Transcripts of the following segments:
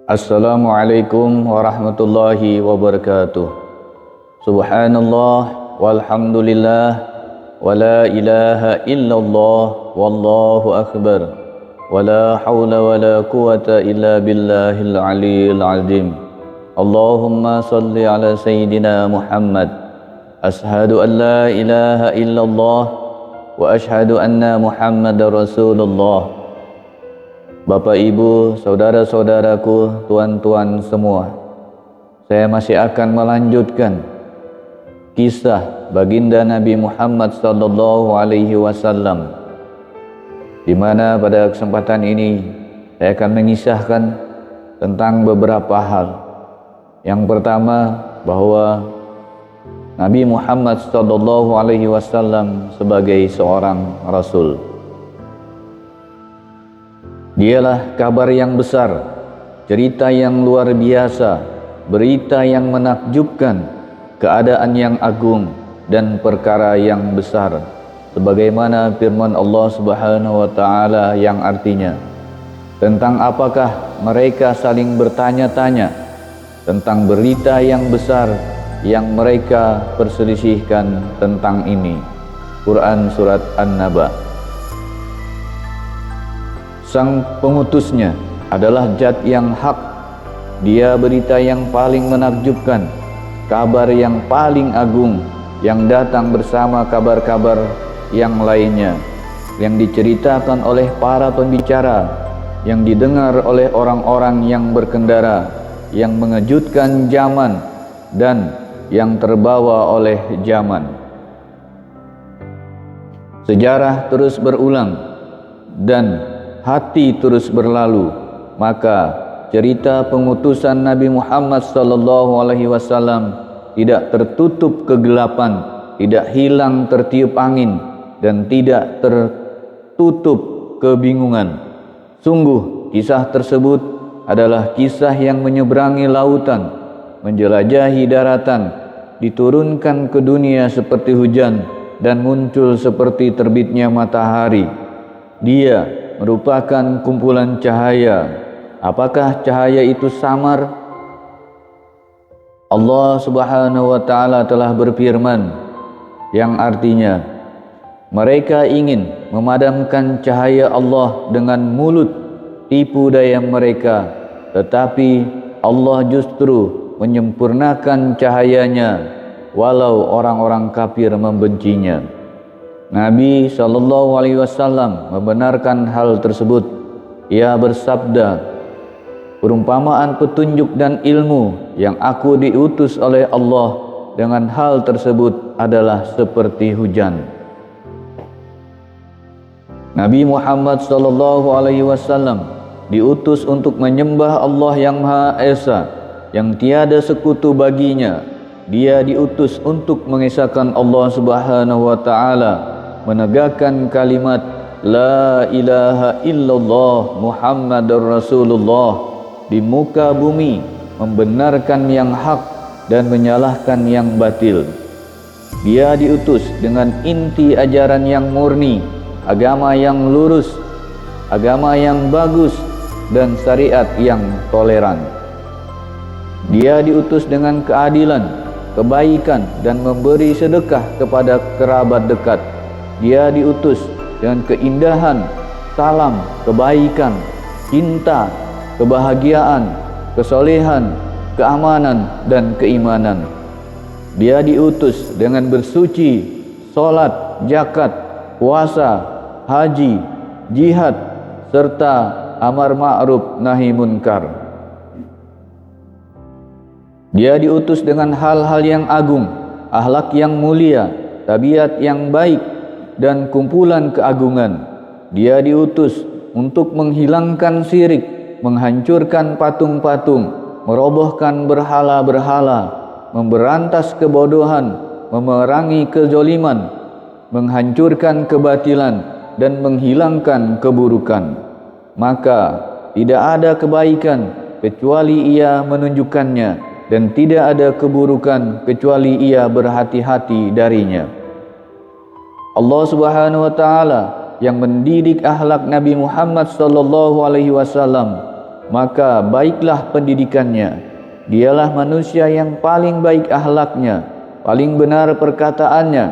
Assalamualaikum warahmatullahi wabarakatuh. Subhanallah walhamdulillah wa la ilaha illallah wallahu akbar wa la hawla wa la quwata illa billahil aliyil azim. Allahumma salli ala sayyidina Muhammad. Ashhadu an la ilaha illallah wa ashhadu anna Muhammadar Rasulullah. Bapak, Ibu, saudara-saudaraku, tuan-tuan semua, saya masih akan melanjutkan kisah baginda Nabi Muhammad sallallahu alaihi wasallam, di mana pada kesempatan ini saya akan mengisahkan tentang beberapa hal. Yang pertama, bahwa Nabi Muhammad sallallahu alaihi wasallam sebagai seorang rasul, dialah kabar yang besar, cerita yang luar biasa, berita yang menakjubkan, keadaan yang agung, dan perkara yang besar, sebagaimana firman Allah Subhanahu wa taala yang artinya, tentang apakah mereka saling bertanya-tanya tentang berita yang besar yang mereka perselisihkan tentang ini. Quran Surat An-Naba. Sang pengutusnya adalah zat yang hak. Dia berita yang paling menakjubkan, kabar yang paling agung, yang datang bersama kabar-kabar yang lainnya, yang diceritakan oleh para pembicara, yang didengar oleh orang-orang yang berkendara, yang mengejutkan zaman dan yang terbawa oleh zaman. Sejarah terus berulang dan hati terus berlalu, maka cerita pengutusan Nabi Muhammad sallallahu alaihi wasallam tidak tertutup kegelapan, tidak hilang tertiup angin, dan tidak tertutup kebingungan. Sungguh kisah tersebut adalah kisah yang menyeberangi lautan, menjelajahi daratan, diturunkan ke dunia seperti hujan, dan muncul seperti terbitnya matahari. Dia merupakan kumpulan cahaya. Apakah cahaya itu samar? Allah Subhanahu wa taala telah berfirman yang artinya, mereka ingin memadamkan cahaya Allah dengan mulut tipu daya mereka, tetapi Allah justru menyempurnakan cahayanya walau orang-orang kafir membencinya. Nabi SAW membenarkan hal tersebut. Ia bersabda, perumpamaan petunjuk dan ilmu yang aku diutus oleh Allah dengan hal tersebut adalah seperti hujan. Nabi Muhammad SAW diutus untuk menyembah Allah yang Maha Esa, yang tiada sekutu baginya. Dia diutus untuk mengesahkan Allah Subhanahu wa taala, menegakkan kalimat La ilaha illallah Muhammadur Rasulullah di muka bumi, membenarkan yang hak dan menyalahkan yang batil. Dia diutus dengan inti ajaran yang murni, agama yang lurus, agama yang bagus, dan syariat yang toleran. Dia diutus dengan keadilan, kebaikan, dan memberi sedekah kepada kerabat dekat. Dia diutus dengan keindahan, salam, kebaikan, cinta, kebahagiaan, kesolehan, keamanan, dan keimanan. Dia diutus dengan bersuci, solat, zakat, puasa, haji, jihad, serta amar ma'ruf nahi munkar. Dia diutus dengan hal-hal yang agung, akhlak yang mulia, tabiat yang baik, dan kumpulan keagungan. Dia diutus untuk menghilangkan syirik, menghancurkan patung-patung, merobohkan berhala-berhala, memberantas kebodohan, memerangi kezaliman, menghancurkan kebatilan, dan menghilangkan keburukan. Maka tidak ada kebaikan kecuali ia menunjukkannya, dan tidak ada keburukan kecuali ia berhati-hati darinya. Allah Subhanahu wa taala yang mendidik akhlak Nabi Muhammad sallallahu alaihi wasallam maka baiklah pendidikannya. Dialah manusia yang paling baik akhlaknya, paling benar perkataannya,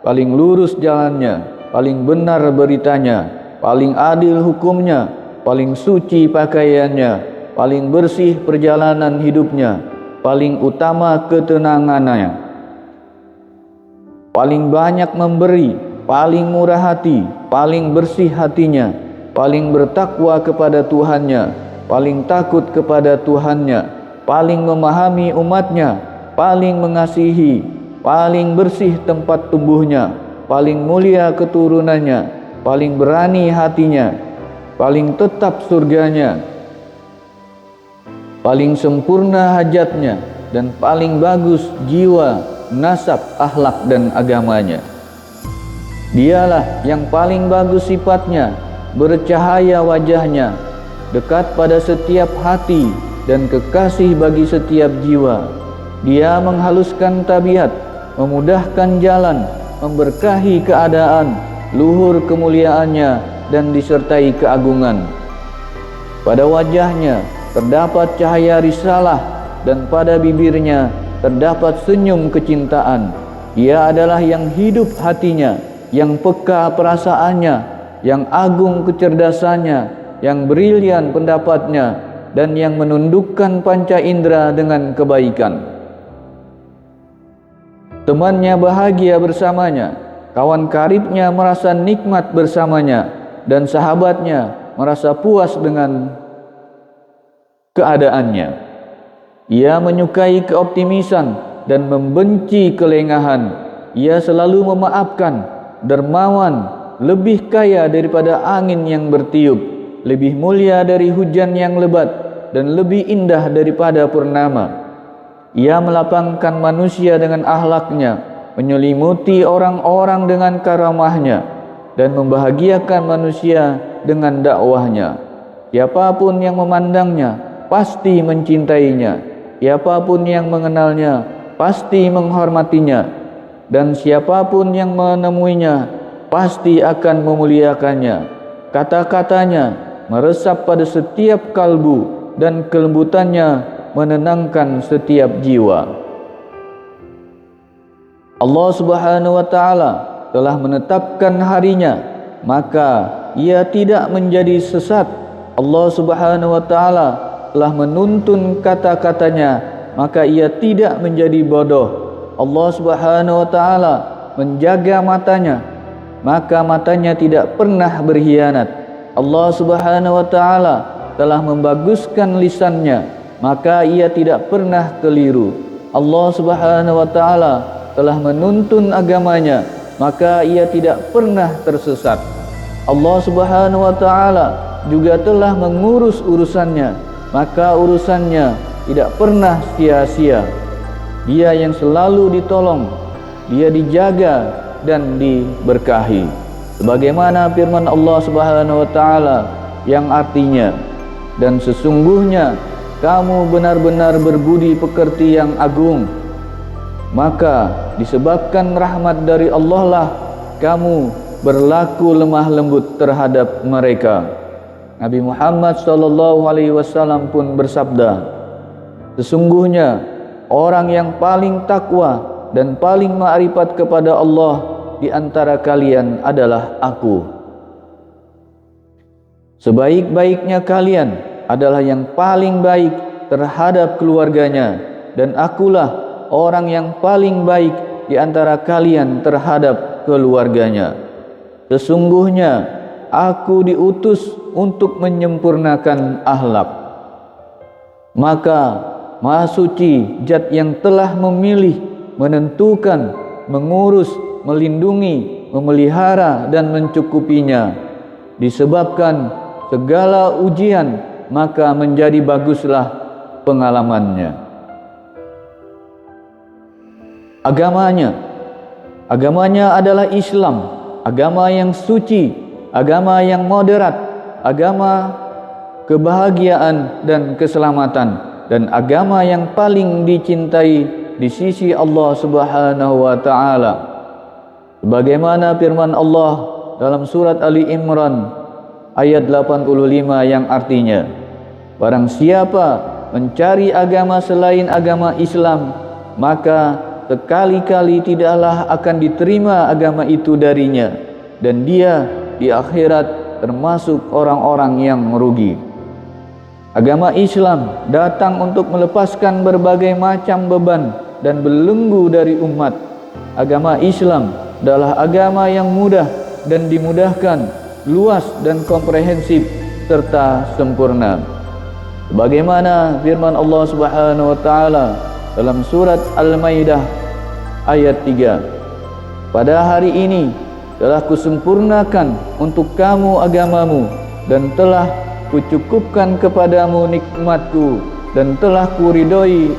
paling lurus jalannya, paling benar beritanya, paling adil hukumnya, paling suci pakaiannya, paling bersih perjalanan hidupnya, paling utama ketenangannya, paling banyak memberi, paling murah hati, paling bersih hatinya, paling bertakwa kepada Tuhannya, paling takut kepada Tuhannya, paling memahami umatnya, paling mengasihi, paling bersih tempat tumbuhnya, paling mulia keturunannya, paling berani hatinya, paling tetap surganya, paling sempurna hajatnya, dan paling bagus jiwa, nasab, akhlak dan agamanya. Dialah yang paling bagus sifatnya, bercahaya wajahnya, dekat pada setiap hati dan kekasih bagi setiap jiwa. Dia menghaluskan tabiat, memudahkan jalan, memberkahi keadaan, luhur kemuliaannya dan disertai keagungan. Pada wajahnya terdapat cahaya risalah dan pada bibirnya terdapat senyum kecintaan. Ia adalah yang hidup hatinya, yang peka perasaannya, yang agung kecerdasannya, yang brilian pendapatnya, dan yang menundukkan panca indera dengan kebaikan. Temannya bahagia bersamanya, kawan karibnya merasa nikmat bersamanya, dan sahabatnya merasa puas dengan keadaannya. Ia menyukai keoptimisan dan membenci kelengahan. Ia selalu memaafkan, dermawan, lebih kaya daripada angin yang bertiup, lebih mulia dari hujan yang lebat, dan lebih indah daripada purnama. Ia melapangkan manusia dengan akhlaknya, menyelimuti orang-orang dengan karamahnya, dan membahagiakan manusia dengan dakwahnya. Siapapun yang memandangnya pasti mencintainya, siapapun yang mengenalnya pasti menghormatinya, dan siapapun yang menemuinya pasti akan memuliakannya. Kata-katanya meresap pada setiap kalbu, dan kelembutannya menenangkan setiap jiwa. Allah Subhanahu wa taala telah menetapkan harinya, maka ia tidak menjadi sesat. Allah Subhanahu wa taala telah menuntun kata-katanya, maka ia tidak menjadi bodoh. Allah Subhanahu wa taala menjaga matanya, maka matanya tidak pernah berkhianat. Allah Subhanahu wa taala telah membaguskan lisannya, maka ia tidak pernah keliru. Allah Subhanahu wa taala telah menuntun agamanya, maka ia tidak pernah tersesat. Allah Subhanahu wa taala juga telah mengurus urusannya, maka urusannya tidak pernah sia-sia. Dia yang selalu ditolong, dia dijaga dan diberkahi. Sebagaimana firman Allah Subhanahu wa taala yang artinya, dan sesungguhnya kamu benar-benar berbudi pekerti yang agung, maka disebabkan rahmat dari Allah lah kamu berlaku lemah lembut terhadap mereka. Nabi Muhammad SAW pun bersabda, sesungguhnya orang yang paling takwa dan paling ma'rifat kepada Allah di antara kalian adalah aku. Sebaik-baiknya kalian adalah yang paling baik terhadap keluarganya, dan akulah orang yang paling baik di antara kalian terhadap keluarganya. Sesungguhnya aku diutus untuk menyempurnakan akhlak. Maka Maha Suci Zat yang telah memilih, menentukan, mengurus, melindungi, memelihara dan mencukupinya. Disebabkan segala ujian, maka menjadi baguslah pengalamannya. Agamanya adalah Islam, agama yang suci, agama yang moderat, agama kebahagiaan dan keselamatan, dan agama yang paling dicintai di sisi Allah Subhanahu wa taala. Sebagaimana firman Allah dalam surat Ali Imran ayat 85 yang artinya, Barang siapa mencari agama selain agama Islam, maka sekali-kali tidaklah akan diterima agama itu darinya, dan dia di akhirat termasuk orang-orang yang merugi. Agama Islam datang untuk melepaskan berbagai macam beban dan belenggu dari umat. Agama Islam adalah agama yang mudah dan dimudahkan, luas dan komprehensif serta sempurna. Sebagaimana firman Allah Subhanahu wa taala dalam surat Al-Maidah ayat 3. Pada hari ini telah kusempurnakan untuk kamu agamamu, dan telah kucukupkan kepadamu nikmatku, dan telah kuridhoi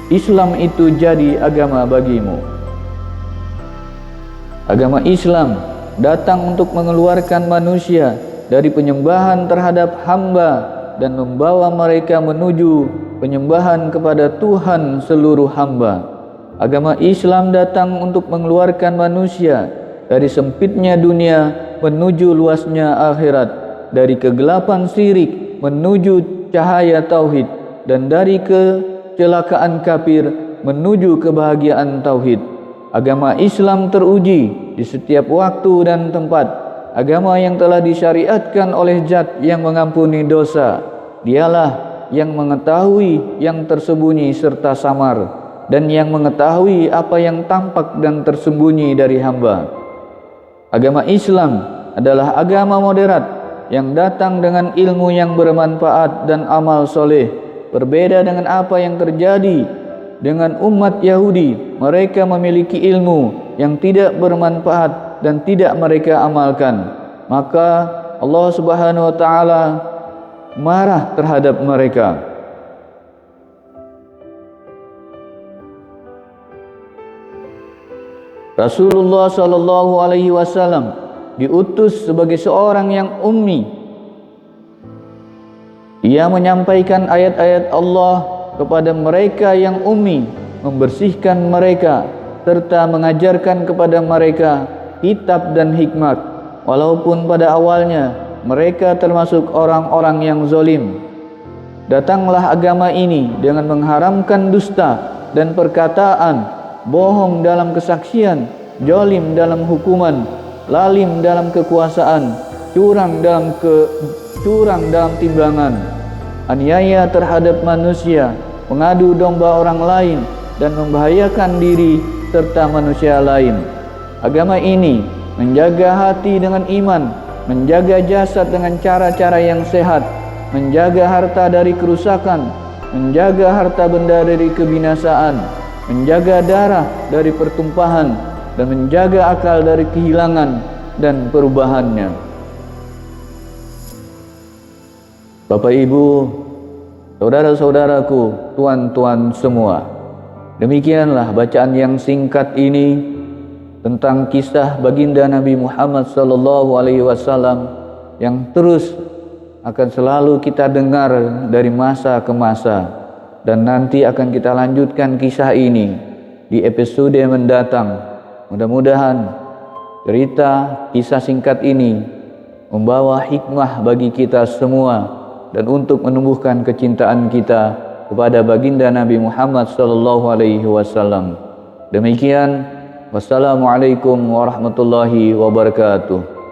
Islam itu jadi agama bagimu. Agama Islam datang untuk mengeluarkan manusia dari penyembahan terhadap hamba dan membawa mereka menuju penyembahan kepada Tuhan seluruh hamba. Agama Islam datang untuk mengeluarkan manusia dari sempitnya dunia menuju luasnya akhirat, dari kegelapan syirik menuju cahaya tauhid, dan dari kecelakaan kafir menuju kebahagiaan tauhid. Agama Islam teruji di setiap waktu dan tempat. Agama yang telah disyariatkan oleh Zat yang mengampuni dosa. Dialah yang mengetahui yang tersembunyi serta samar, dan yang mengetahui apa yang tampak dan tersembunyi dari hamba. Agama Islam adalah agama moderat yang datang dengan ilmu yang bermanfaat dan amal soleh. Berbeda dengan apa yang terjadi dengan umat Yahudi, mereka memiliki ilmu yang tidak bermanfaat dan tidak mereka amalkan. Maka Allah Subhanahu wa taala marah terhadap mereka. Rasulullah sallallahu alaihi wasallam diutus sebagai seorang yang ummi. Ia menyampaikan ayat-ayat Allah kepada mereka yang ummi, membersihkan mereka serta mengajarkan kepada mereka kitab dan hikmat, walaupun pada awalnya mereka termasuk orang-orang yang zalim. Datanglah agama ini dengan mengharamkan dusta dan perkataan, bohong dalam kesaksian, zalim dalam hukuman, lalim dalam kekuasaan, curang dalam timbangan, aniaya terhadap manusia, mengadu domba orang lain, dan membahayakan diri serta manusia lain. Agama ini menjaga hati dengan iman, menjaga jasad dengan cara-cara yang sehat, menjaga harta dari kerusakan, menjaga harta benda dari kebinasaan, menjaga darah dari pertumpahan, dan menjaga akal dari kehilangan dan perubahannya. Bapak Ibu, saudara-saudaraku, tuan-tuan semua, demikianlah bacaan yang singkat ini tentang kisah baginda Nabi Muhammad sallallahu alaihi wasallam yang terus akan selalu kita dengar dari masa ke masa, dan nanti akan kita lanjutkan kisah ini di episode mendatang. Mudah-mudahan cerita kisah singkat ini membawa hikmah bagi kita semua dan untuk menumbuhkan kecintaan kita kepada baginda Nabi Muhammad sallallahu alaihi wasallam. Demikian, wassalamualaikum warahmatullahi wabarakatuh.